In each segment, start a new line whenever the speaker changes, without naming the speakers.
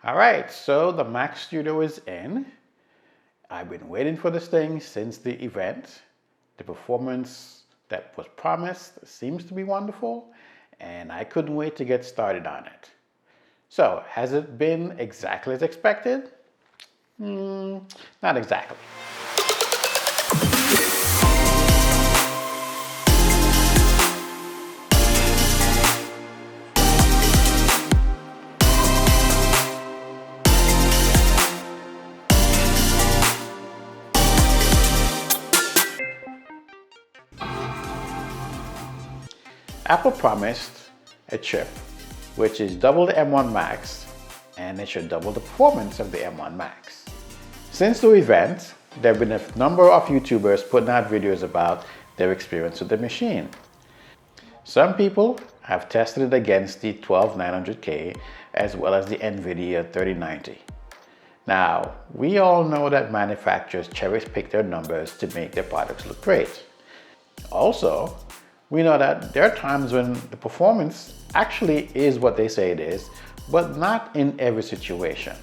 All right, so the Mac Studio is in. I've been waiting for this thing since the event. The performance that was promised seems to be wonderful, and I couldn't wait to get started on it. So, has it been exactly as expected? Not exactly. Apple promised a chip which is double the M1 Max, and it should double the performance of the M1 Max. Since the event, there have been a number of YouTubers putting out videos about their experience with the machine. Some people have tested it against the 12900K as well as the NVIDIA 3090. Now, we all know that manufacturers cherry pick their numbers to make their products look great. Also, we know that there are times when the performance actually is what they say it is, but not in every situation.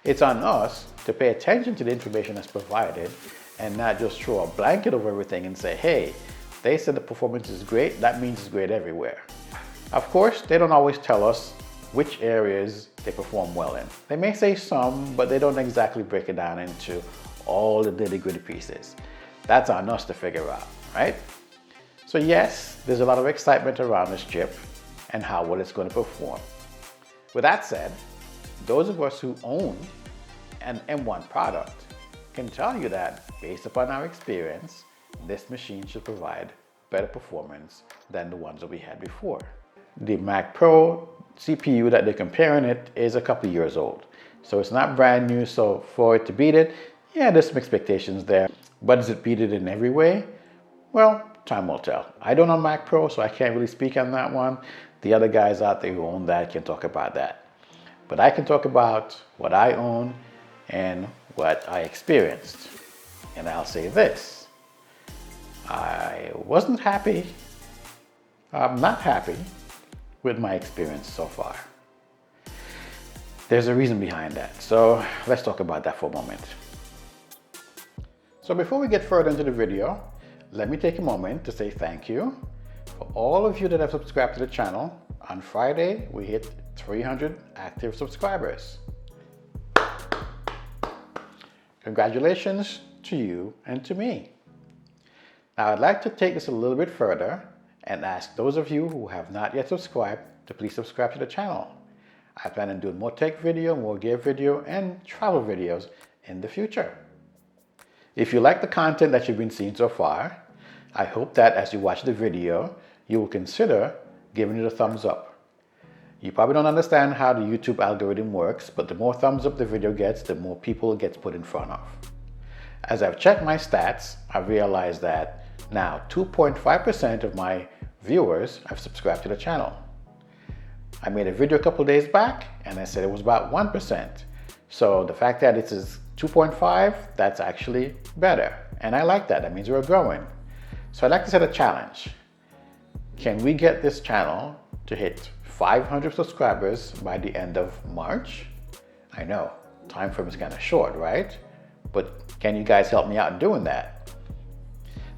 It's on us to pay attention to the information that's provided and not just throw a blanket over everything and say, hey, they said the performance is great, that means it's great everywhere. Of course, they don't always tell us which areas they perform well in. They may say some, but they don't exactly break it down into all the nitty-gritty pieces. That's on us to figure out, right? So yes, there's a lot of excitement around this chip and how well it's going to perform. With that said, those of us who own an M1 product can tell you that based upon our experience, this machine should provide better performance than the ones that we had before. The Mac Pro CPU that they're comparing it is a couple of years old. So it's not brand new, so for it to beat it, yeah, there's some expectations there. But does it beat it in every way? Well, time will tell. I don't own Mac Pro, so I can't really speak on that one. The other guys out there who own that can talk about that. But I can talk about what I own and what I experienced. And I'll say this. I wasn't happy. I'm not happy with my experience so far. There's a reason behind that. So let's talk about that for a moment. So before we get further into the video, let me take a moment to say thank you for all of you that have subscribed to the channel. On Friday, we hit 300 active subscribers. Congratulations to you and to me. Now, I'd like to take this a little bit further and ask those of you who have not yet subscribed to please subscribe to the channel. I plan on doing more tech video, more gear video, and travel videos in the future. If you like the content that you've been seeing so far, I hope that as you watch the video, you will consider giving it a thumbs up. You probably don't understand how the YouTube algorithm works, but the more thumbs up the video gets, the more people it gets put in front of. As I've checked my stats, I've realized that now 2.5% of my viewers have subscribed to the channel. I made a video a couple days back and I said it was about 1%. So the fact that it is 2.5, that's actually better. And I like that. That means we're growing. So I'd like to set a challenge. Can we get this channel to hit 500 subscribers by the end of March? I know, time frame is kind of short, right? But can you guys help me out in doing that?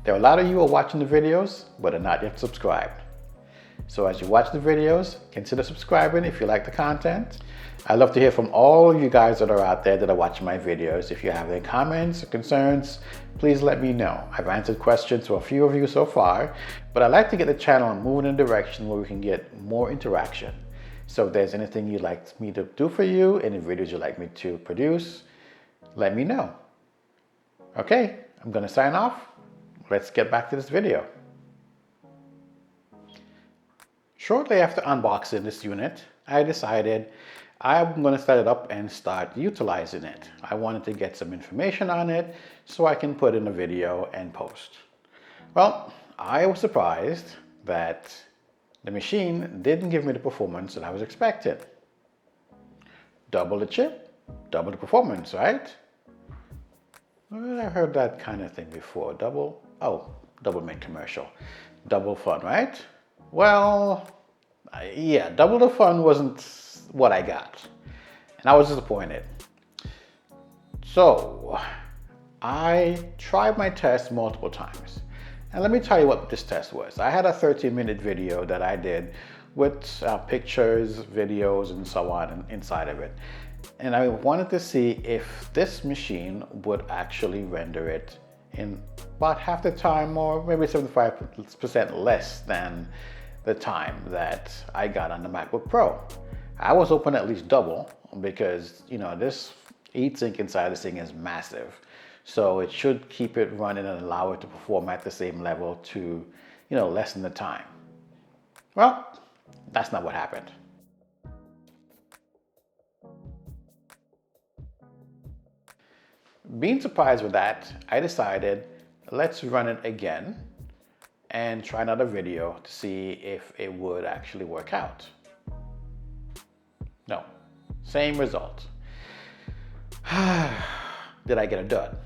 There are a lot of you who are watching the videos, but are not yet subscribed. So as you watch the videos, consider subscribing if you like the content. I'd love to hear from all of you guys that are out there that are watching my videos. If you have any comments or concerns, please let me know. I've answered questions for a few of you so far, but I'd like to get the channel moving in a direction where we can get more interaction. So if there's anything you'd like me to do for you, any videos you'd like me to produce, let me know. Okay, I'm gonna sign off. Let's get back to this video. Shortly after unboxing this unit, I decided I'm going to set it up and start utilizing it. I wanted to get some information on it so I can put in a video and post. Well, I was surprised that the machine didn't give me the performance that I was expecting. Double the chip, double the performance, right? Well, I heard that kind of thing before. Double mint commercial. Double fun, right? Well, yeah, double the fun wasn't what I got. and I was disappointed. So I tried my test multiple times. And let me tell you what this test was. I had a 13-minute video that I did with pictures, videos, and so on inside of it. And I wanted to see if this machine would actually render it in about half the time, or maybe 75% less than the time that I got on the MacBook Pro. I was hoping at least double, because this heatsink inside this thing is massive. So it should keep it running and allow it to perform at the same level to, lessen the time. Well, that's not what happened. Being surprised with that, I decided, let's run it again and try another video to see if it would actually work out. No, same result. Did I get a dud?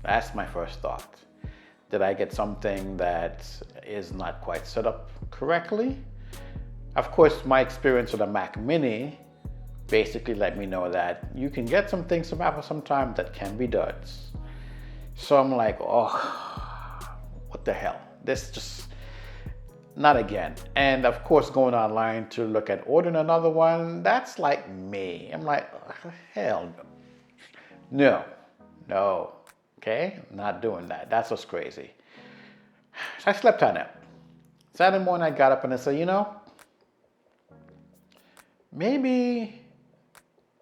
That's my first thought. Did I get something that is not quite set up correctly? Of course, my experience with a Mac Mini basically let me know that you can get some things from Apple sometimes that can be duds. So I'm like, oh, what the hell? This just, not again. And of course, going online to look at ordering another one, that's like me. I'm like, hell no. No, okay? Not doing that. That's what's crazy. So I slept on it. Saturday morning, I got up and I said, maybe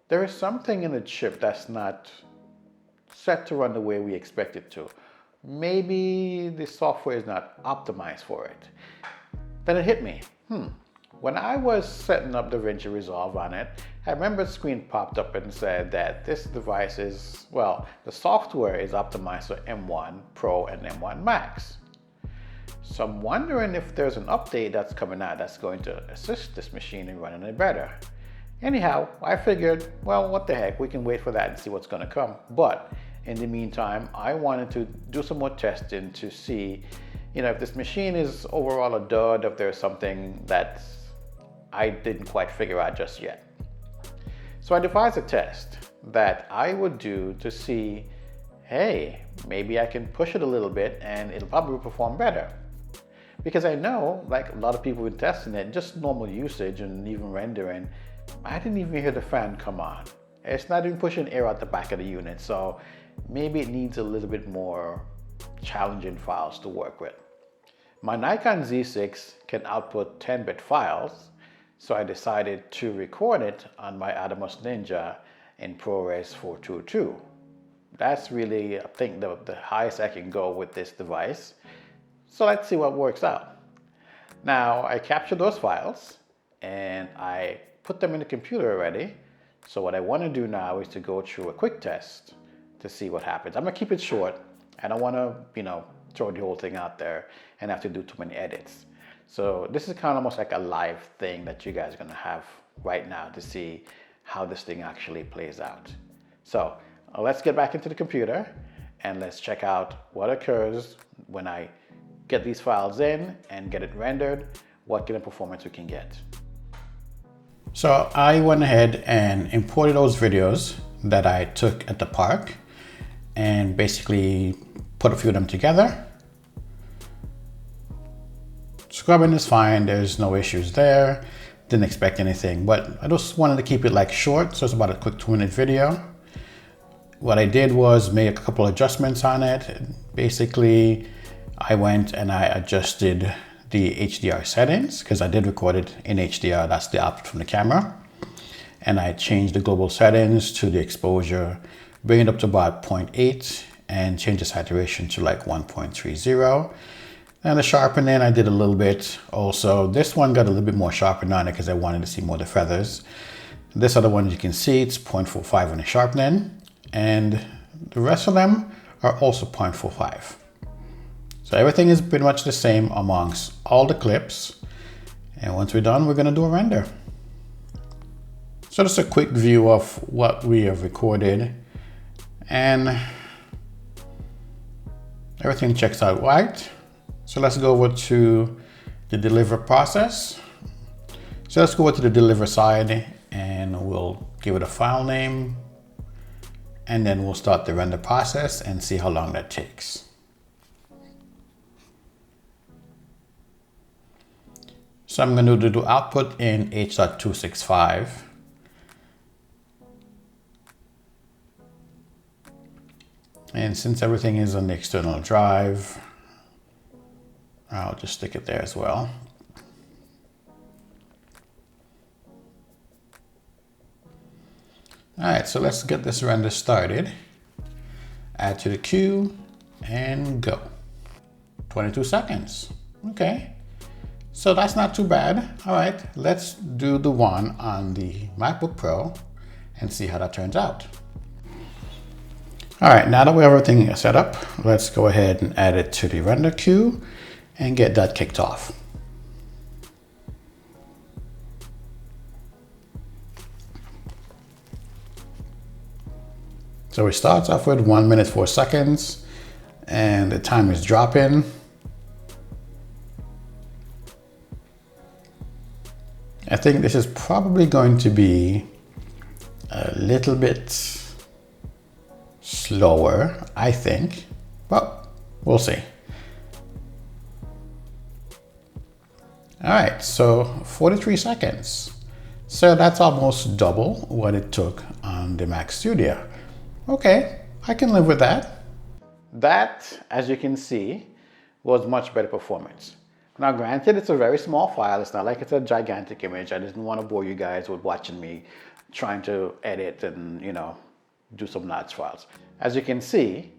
there is something in the chip that's not set to run the way we expect it to. Maybe the software is not optimized for it. Then it hit me. When I was setting up DaVinci Resolve on it, I remember the screen popped up and said that this device is, the software is optimized for M1 Pro and M1 Max. So I'm wondering if there's an update that's coming out that's going to assist this machine in running it better. Anyhow, I figured, what the heck, we can wait for that and see what's going to come. But in the meantime, I wanted to do some more testing to see, if this machine is overall a dud, if there's something that I didn't quite figure out just yet. So I devised a test that I would do to see, hey, maybe I can push it a little bit and it'll probably perform better. Because I know, like a lot of people have been testing it, just normal usage and even rendering, I didn't even hear the fan come on. It's not even pushing air out the back of the unit, so maybe it needs a little bit more challenging files to work with. My Nikon Z6 can output 10-bit files, so I decided to record it on my Atomos Ninja in ProRes 422. That's really, I think, the highest I can go with this device. So let's see what works out. Now, I captured those files and I put them in the computer already. So what I want to do now is to go through a quick test to see what happens. I'm going to keep it short. I don't want to, throw the whole thing out there and have to do too many edits. So this is kind of almost like a live thing that you guys are going to have right now to see how this thing actually plays out. So let's get back into the computer and let's check out what occurs when I get these files in and get it rendered, what kind of performance we can get. So I went ahead and imported those videos that I took at the park and basically put a few of them together. Scrubbing is fine, there's no issues there. Didn't expect anything, but I just wanted to keep it like short, so it's about a quick 2-minute video. What I did was make a couple adjustments on it. Basically, I went and I adjusted the HDR settings because I did record it in HDR, that's the output from the camera. And I changed the global settings to the exposure, bring it up to about 0.8 and change the saturation to like 1.30. And the sharpening, I did a little bit also. This one got a little bit more sharpened on it because I wanted to see more of the feathers. This other one, you can see it's 0.45 on the sharpening. And the rest of them are also 0.45. So everything is pretty much the same amongst all the clips. And once we're done, we're gonna do a render. So just a quick view of what we have recorded. And everything checks out right. So let's go over to the deliver process. So let's go over to the deliver side and we'll give it a file name, and then we'll start the render process and see how long that takes. So I'm going to do output in H.265. And since everything is on the external drive, I'll just stick it there as well. All right, so let's get this render started. Add to the queue and go. 22 seconds. Okay, so that's not too bad. All right, let's do the one on the MacBook Pro and see how that turns out. All right, now that we have everything set up, let's go ahead and add it to the render queue and get that kicked off. So it starts off with 1 minute 4 seconds and the time is dropping. I think this is probably going to be a little bit slower, I think, but we'll see. All right, so 43 seconds. So that's almost double what it took on the Mac Studio. Okay, I can live with that. That, as you can see, was much better performance. Now granted, it's a very small file. It's not like it's a gigantic image. I didn't want to bore you guys with watching me trying to edit and, do some large files. As you can see,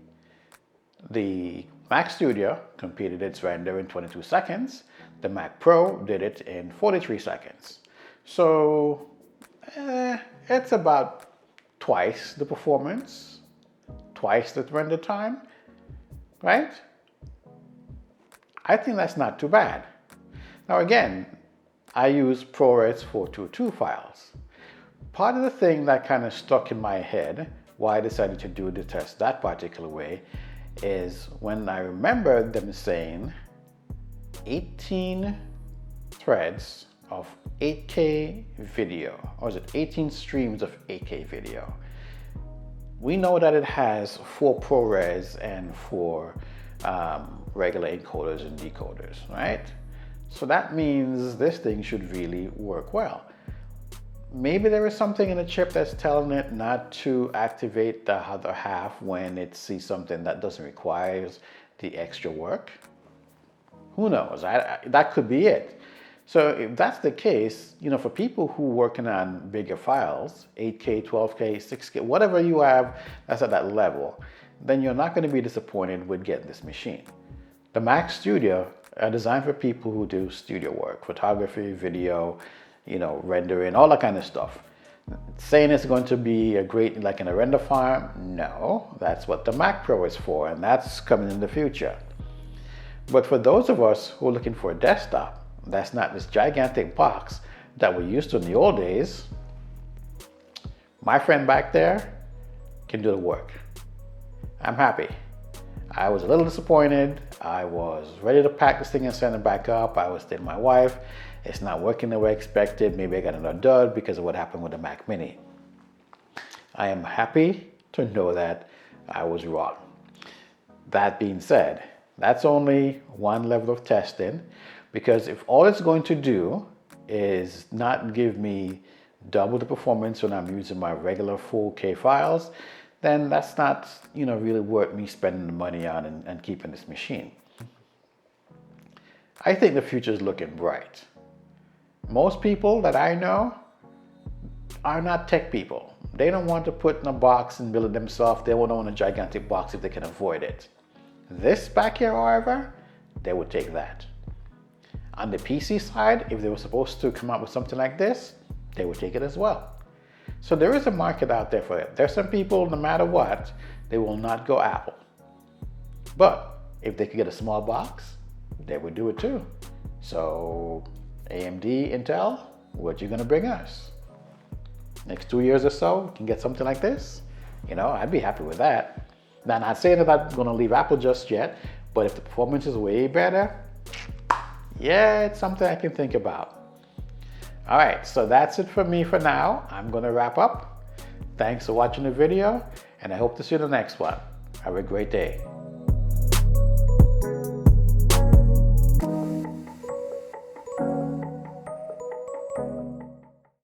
the Mac Studio completed its render in 22 seconds. The Mac Pro did it in 43 seconds. So it's about twice the performance, twice the render time, right? I think that's not too bad. Now again, I use ProRes 422 files. Part of the thing that kind of stuck in my head, why I decided to do the test that particular way, is when I remember them saying 18 threads of 8K video, or is it 18 streams of 8K video? We know that it has 4 ProRes and 4 regular encoders and decoders, right? So that means this thing should really work well. Maybe there is something in the chip that's telling it not to activate the other half when it sees something that doesn't require the extra work. Who knows? That could be it. So if that's the case, for people who are working on bigger files, 8K, 12K, 6K, whatever you have that's at that level, then you're not going to be disappointed with getting this machine. The Mac Studio are designed for people who do studio work, photography, video, rendering, all that kind of stuff. Saying it's going to be a great, like in a render farm, no, that's what the Mac Pro is for, and that's coming in the future. But for those of us who are looking for a desktop, that's not this gigantic box that we used to in the old days, my friend back there can do the work. I'm happy. I was a little disappointed. I was ready to pack this thing and send it back up. I was telling my wife, it's not working the way I expected. Maybe I got another dud because of what happened with the Mac Mini. I am happy to know that I was wrong. That being said, that's only one level of testing, because if all it's going to do is not give me double the performance when I'm using my regular 4K files, then that's not, really worth me spending the money on and keeping this machine. I think the future is looking bright. Most people that I know are not tech people. They don't want to put in a box and build it themselves. They won't own a gigantic box if they can avoid it. This back here, however, they would take that. On the PC side, if they were supposed to come up with something like this, they would take it as well. So there is a market out there for it. There's some people, no matter what, they will not go Apple. But if they could get a small box, they would do it too. So AMD, Intel, what you gonna bring us? Next 2 years or so, you can get something like this? I'd be happy with that. Now, I'm not saying that I'm gonna leave Apple just yet, but if the performance is way better, yeah, it's something I can think about. All right, so that's it for me for now. I'm gonna wrap up. Thanks for watching the video, and I hope to see you in the next one. Have a great day.